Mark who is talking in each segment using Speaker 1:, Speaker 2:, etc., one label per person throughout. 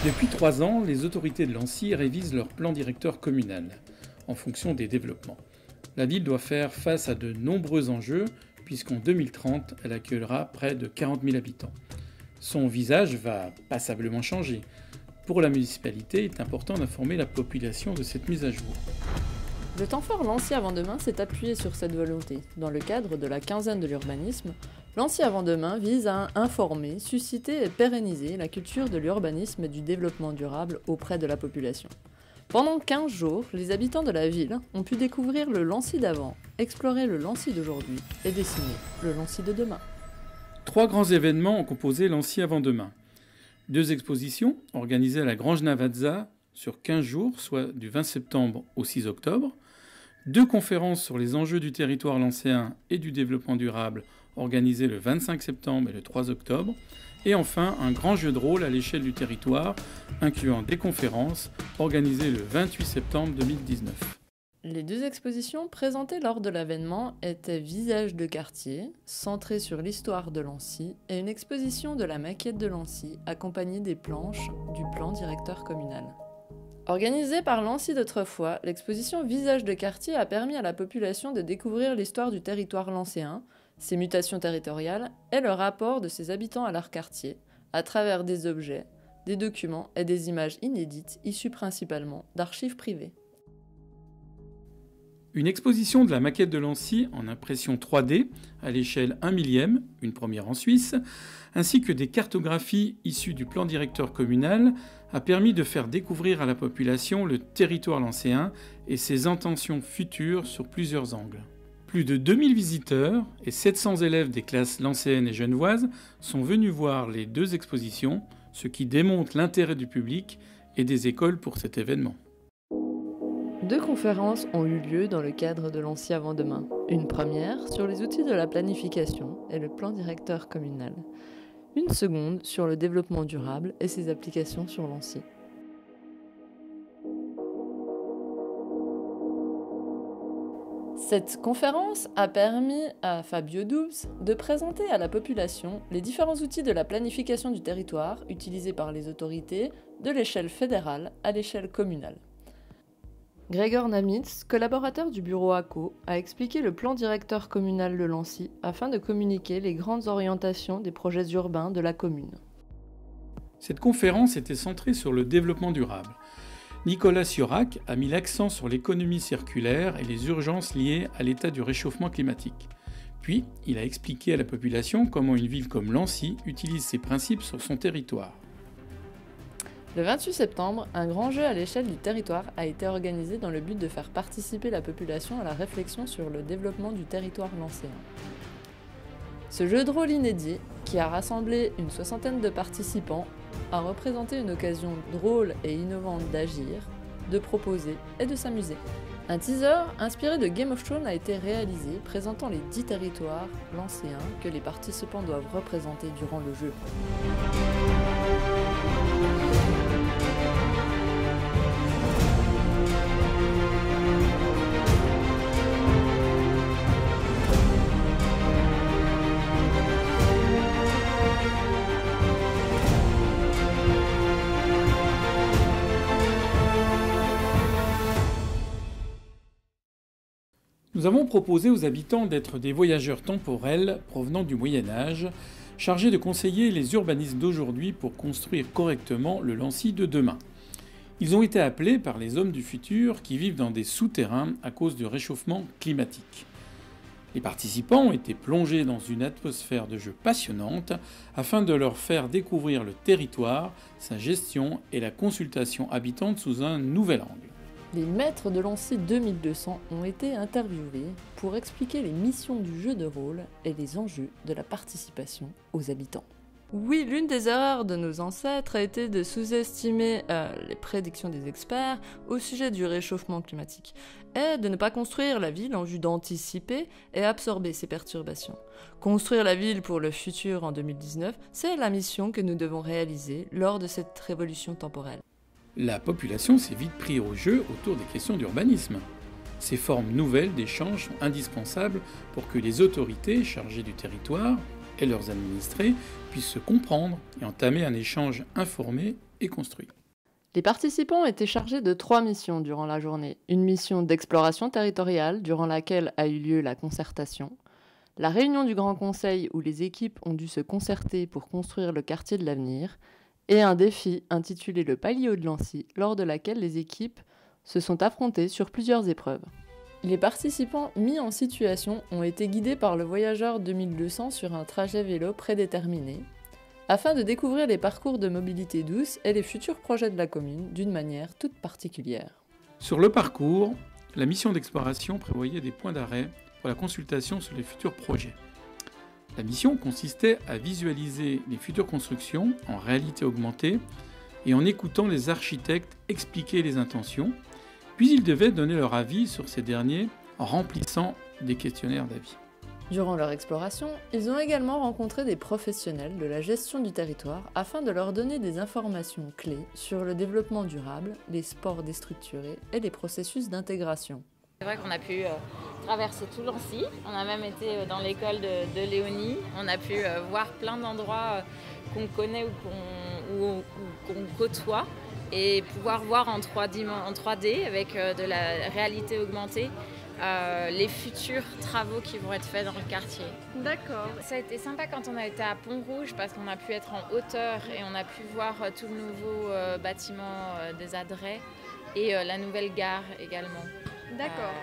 Speaker 1: Depuis 3 ans, les autorités de Lancy révisent leur plan directeur communal en fonction des développements. La ville doit faire face à de nombreux enjeux puisqu'en 2030, elle accueillera près de 40 000 habitants. Son visage va passablement changer. Pour la municipalité, il est important d'informer la population de cette mise à jour.
Speaker 2: Le temps fort Lancy avant demain s'est appuyé sur cette volonté. Dans le cadre de la quinzaine de l'urbanisme, Lancy avant demain vise à informer, susciter et pérenniser la culture de l'urbanisme et du développement durable auprès de la population. Pendant 15 jours, les habitants de la ville ont pu découvrir le Lancy d'avant, explorer le Lancy d'aujourd'hui et dessiner le Lancy de demain.
Speaker 1: 3 grands événements ont composé Lancy avant demain. 2 expositions organisées à la Grange Navazza sur 15 jours, soit du 20 septembre au 6 octobre. 2 conférences sur les enjeux du territoire lancéen et du développement durable organisées le 25 septembre et le 3 octobre. Et enfin, un grand jeu de rôle à l'échelle du territoire, incluant des conférences organisées le 28 septembre 2019.
Speaker 2: Les 2 expositions présentées lors de l'événement étaient Visages de quartier, centré sur l'histoire de Lancy, et une exposition de la maquette de Lancy, accompagnée des planches du plan directeur communal. Organisée par Lancy d'autrefois, l'exposition Visages de quartier a permis à la population de découvrir l'histoire du territoire lancéen, ses mutations territoriales et le rapport de ses habitants à leur quartier, à travers des objets, des documents et des images inédites issues principalement d'archives privées.
Speaker 1: Une exposition de la maquette de Lancy en impression 3D à l'échelle 1 millième, une première en Suisse, ainsi que des cartographies issues du plan directeur communal a permis de faire découvrir à la population le territoire lancéen et ses intentions futures sur plusieurs angles. Plus de 2000 visiteurs et 700 élèves des classes lancéennes et genevoises sont venus voir les 2 expositions, ce qui démontre l'intérêt du public et des écoles pour cet événement.
Speaker 2: 2 conférences ont eu lieu dans le cadre de Lancy avant demain. Une première sur les outils de la planification et le plan directeur communal. Une seconde sur le développement durable et ses applications sur Lancy. Cette conférence a permis à Fabio Dubs de présenter à la population les différents outils de la planification du territoire utilisés par les autorités de l'échelle fédérale à l'échelle communale. Gregor Namitz, collaborateur du bureau ACO, a expliqué le plan directeur communal de Lancy afin de communiquer les grandes orientations des projets urbains de la commune.
Speaker 1: Cette conférence était centrée sur le développement durable. Nicolas Siorac a mis l'accent sur l'économie circulaire et les urgences liées à l'état du réchauffement climatique. Puis, il a expliqué à la population comment une ville comme Lancy utilise ces principes sur son territoire.
Speaker 2: Le 28 septembre, un grand jeu à l'échelle du territoire a été organisé dans le but de faire participer la population à la réflexion sur le développement du territoire lancéen. Ce jeu de rôle inédit, qui a rassemblé une 60aine de participants, a représenté une occasion drôle et innovante d'agir, de proposer et de s'amuser. Un teaser inspiré de Game of Thrones a été réalisé, présentant les 10 territoires lancéens que les participants doivent représenter durant le jeu.
Speaker 1: Nous avons proposé aux habitants d'être des voyageurs temporels provenant du Moyen-Âge, chargés de conseiller les urbanistes d'aujourd'hui pour construire correctement le Lancy de demain. Ils ont été appelés par les hommes du futur qui vivent dans des souterrains à cause du réchauffement climatique. Les participants ont été plongés dans une atmosphère de jeu passionnante afin de leur faire découvrir le territoire, sa gestion et la consultation habitante sous un nouvel angle.
Speaker 2: Les maîtres de Lancy 2200 ont été interviewés pour expliquer les missions du jeu de rôle et les enjeux de la participation aux habitants. Oui, l'une des erreurs de nos ancêtres a été de sous-estimer les prédictions des experts au sujet du réchauffement climatique et de ne pas construire la ville en vue d'anticiper et absorber ces perturbations. Construire la ville pour le futur en 2019, c'est la mission que nous devons réaliser lors de cette révolution temporelle.
Speaker 1: La population s'est vite prise au jeu autour des questions d'urbanisme. Ces formes nouvelles d'échange sont indispensables pour que les autorités chargées du territoire et leurs administrés puissent se comprendre et entamer un échange informé et construit.
Speaker 2: Les participants étaient chargés de 3 missions durant la journée. Une mission d'exploration territoriale, durant laquelle a eu lieu la concertation. La réunion du Grand Conseil, où les équipes ont dû se concerter pour construire le quartier de l'avenir. Et un défi intitulé le Palio de Lancy, lors de laquelle les équipes se sont affrontées sur plusieurs épreuves. Les participants mis en situation ont été guidés par le voyageur 2200 sur un trajet vélo prédéterminé, afin de découvrir les parcours de mobilité douce et les futurs projets de la commune d'une manière toute particulière.
Speaker 1: Sur le parcours, la mission d'exploration prévoyait des points d'arrêt pour la consultation sur les futurs projets. La mission consistait à visualiser les futures constructions en réalité augmentée et en écoutant les architectes expliquer les intentions, puis ils devaient donner leur avis sur ces derniers en remplissant des questionnaires d'avis.
Speaker 2: Durant leur exploration, ils ont également rencontré des professionnels de la gestion du territoire afin de leur donner des informations clés sur le développement durable, les sports déstructurés et les processus d'intégration.
Speaker 3: C'est vrai qu'on a pu traverser tout Lancy, on a même été dans l'école de Léonie, on a pu voir plein d'endroits qu'on connaît ou qu'on côtoie et pouvoir voir en 3D avec de la réalité augmentée les futurs travaux qui vont être faits dans le quartier.
Speaker 4: D'accord.
Speaker 3: Ça a été sympa quand on a été à Pont-Rouge parce qu'on a pu être en hauteur et on a pu voir tout le nouveau bâtiment des adrets et la nouvelle gare également.
Speaker 4: D'accord.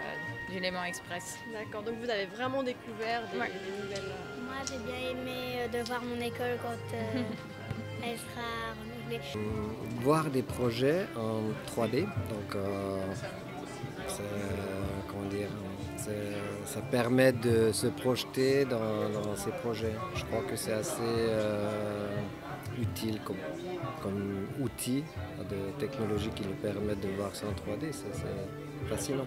Speaker 3: Du Léman Express.
Speaker 4: D'accord, donc vous avez vraiment découvert des nouvelles...
Speaker 5: Moi j'ai bien aimé de voir mon école quand elle sera renouvelée.
Speaker 6: Voir des projets en 3D, donc comment dire, ça permet de se projeter dans ces projets. Je crois que c'est assez utile comme outil de technologie qui nous permettent de voir ça en 3D, c'est fascinant.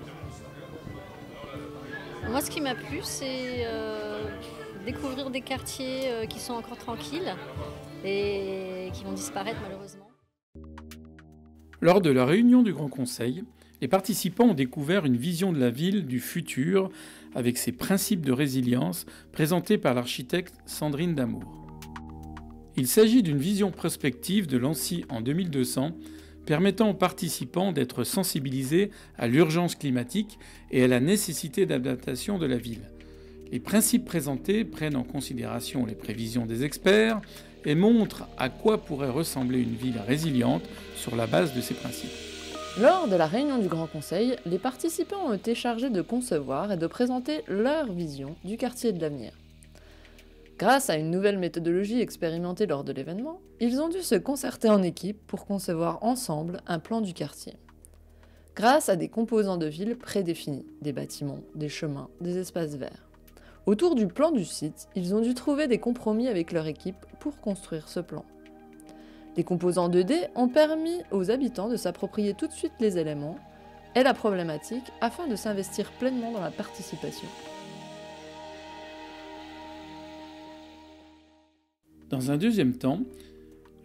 Speaker 7: Moi, ce qui m'a plu, c'est découvrir des quartiers qui sont encore tranquilles et qui vont disparaître malheureusement.
Speaker 1: Lors de la réunion du Grand Conseil, les participants ont découvert une vision de la ville du futur avec ses principes de résilience présentés par l'architecte Sandrine Damour. Il s'agit d'une vision prospective de Lancy en 2200 permettant aux participants d'être sensibilisés à l'urgence climatique et à la nécessité d'adaptation de la ville. Les principes présentés prennent en considération les prévisions des experts et montrent à quoi pourrait ressembler une ville résiliente sur la base de ces principes.
Speaker 2: Lors de la réunion du Grand Conseil, les participants ont été chargés de concevoir et de présenter leur vision du quartier de l'avenir. Grâce à une nouvelle méthodologie expérimentée lors de l'événement, ils ont dû se concerter en équipe pour concevoir ensemble un plan du quartier. Grâce à des composants de ville prédéfinis, des bâtiments, des chemins, des espaces verts. Autour du plan du site, ils ont dû trouver des compromis avec leur équipe pour construire ce plan. Les composants 2D ont permis aux habitants de s'approprier tout de suite les éléments et la problématique afin de s'investir pleinement dans la participation.
Speaker 1: Dans un deuxième temps,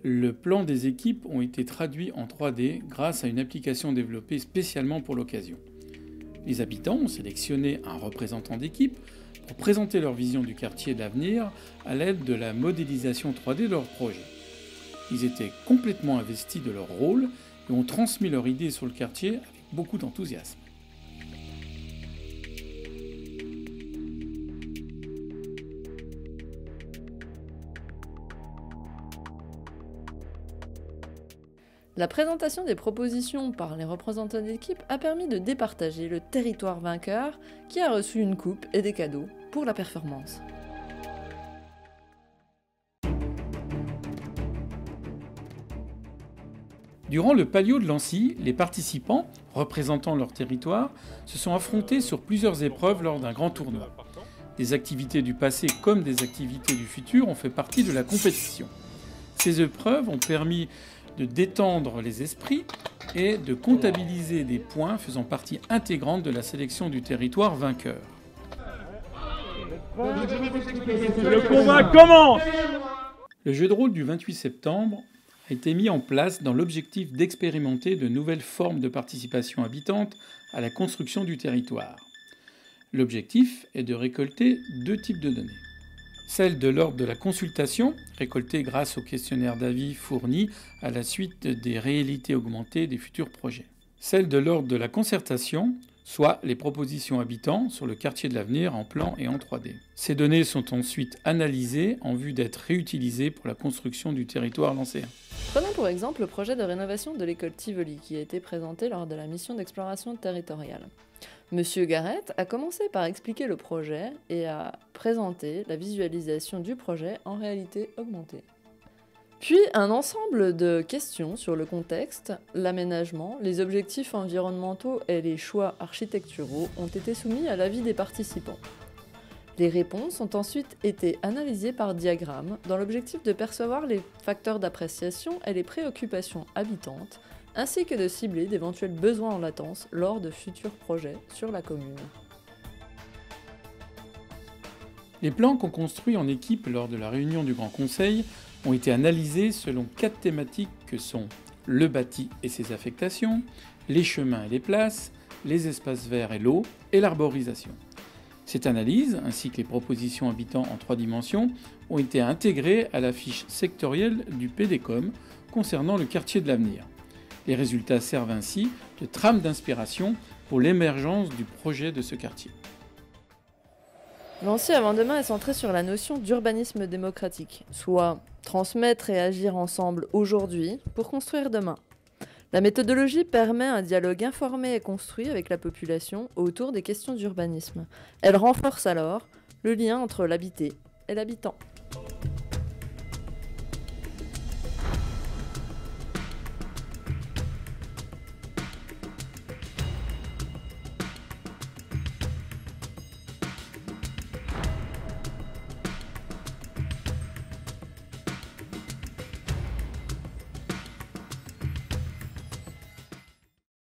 Speaker 1: le plan des équipes ont été traduits en 3D grâce à une application développée spécialement pour l'occasion. Les habitants ont sélectionné un représentant d'équipe pour présenter leur vision du quartier de l'avenir à l'aide de la modélisation 3D de leur projet. Ils étaient complètement investis de leur rôle et ont transmis leur idée sur le quartier avec beaucoup d'enthousiasme.
Speaker 2: La présentation des propositions par les représentants d'équipe a permis de départager le territoire vainqueur qui a reçu une coupe et des cadeaux pour la performance.
Speaker 1: Durant le Palio de Lancy, les participants, représentant leur territoire, se sont affrontés sur plusieurs épreuves lors d'un grand tournoi. Des activités du passé comme des activités du futur ont fait partie de la compétition. Ces épreuves ont permis de détendre les esprits et de comptabiliser des points faisant partie intégrante de la sélection du territoire vainqueur.
Speaker 8: Le combat commence!
Speaker 1: Le jeu de rôle du 28 septembre a été mis en place dans l'objectif d'expérimenter de nouvelles formes de participation habitante à la construction du territoire. L'objectif est de récolter deux types de données. Celle de l'ordre de la consultation, récoltée grâce au questionnaire d'avis fourni à la suite des réalités augmentées des futurs projets. Celle de l'ordre de la concertation, soit les propositions habitants sur le quartier de l'avenir en plan et en 3D. Ces données sont ensuite analysées en vue d'être réutilisées pour la construction du territoire lancéen.
Speaker 2: Prenons pour exemple le projet de rénovation de l'école Tivoli qui a été présenté lors de la mission d'exploration territoriale. Monsieur Garrett a commencé par expliquer le projet et a présenté la visualisation du projet en réalité augmentée. Puis un ensemble de questions sur le contexte, l'aménagement, les objectifs environnementaux et les choix architecturaux ont été soumis à l'avis des participants. Les réponses ont ensuite été analysées par diagramme dans l'objectif de percevoir les facteurs d'appréciation et les préoccupations habitantes, ainsi que de cibler d'éventuels besoins en latence lors de futurs projets sur la commune.
Speaker 1: Les plans qu'on construit en équipe lors de la réunion du Grand Conseil ont été analysés selon 4 thématiques que sont le bâti et ses affectations, les chemins et les places, les espaces verts et l'eau, et l'arborisation. Cette analyse, ainsi que les propositions habitants en 3 dimensions, ont été intégrées à la fiche sectorielle du PDCOM concernant le quartier de l'avenir. Les résultats servent ainsi de trame d'inspiration pour l'émergence du projet de ce quartier.
Speaker 2: Lancy avant demain est centré sur la notion d'urbanisme démocratique, soit transmettre et agir ensemble aujourd'hui pour construire demain. La méthodologie permet un dialogue informé et construit avec la population autour des questions d'urbanisme. Elle renforce alors le lien entre l'habité et l'habitant.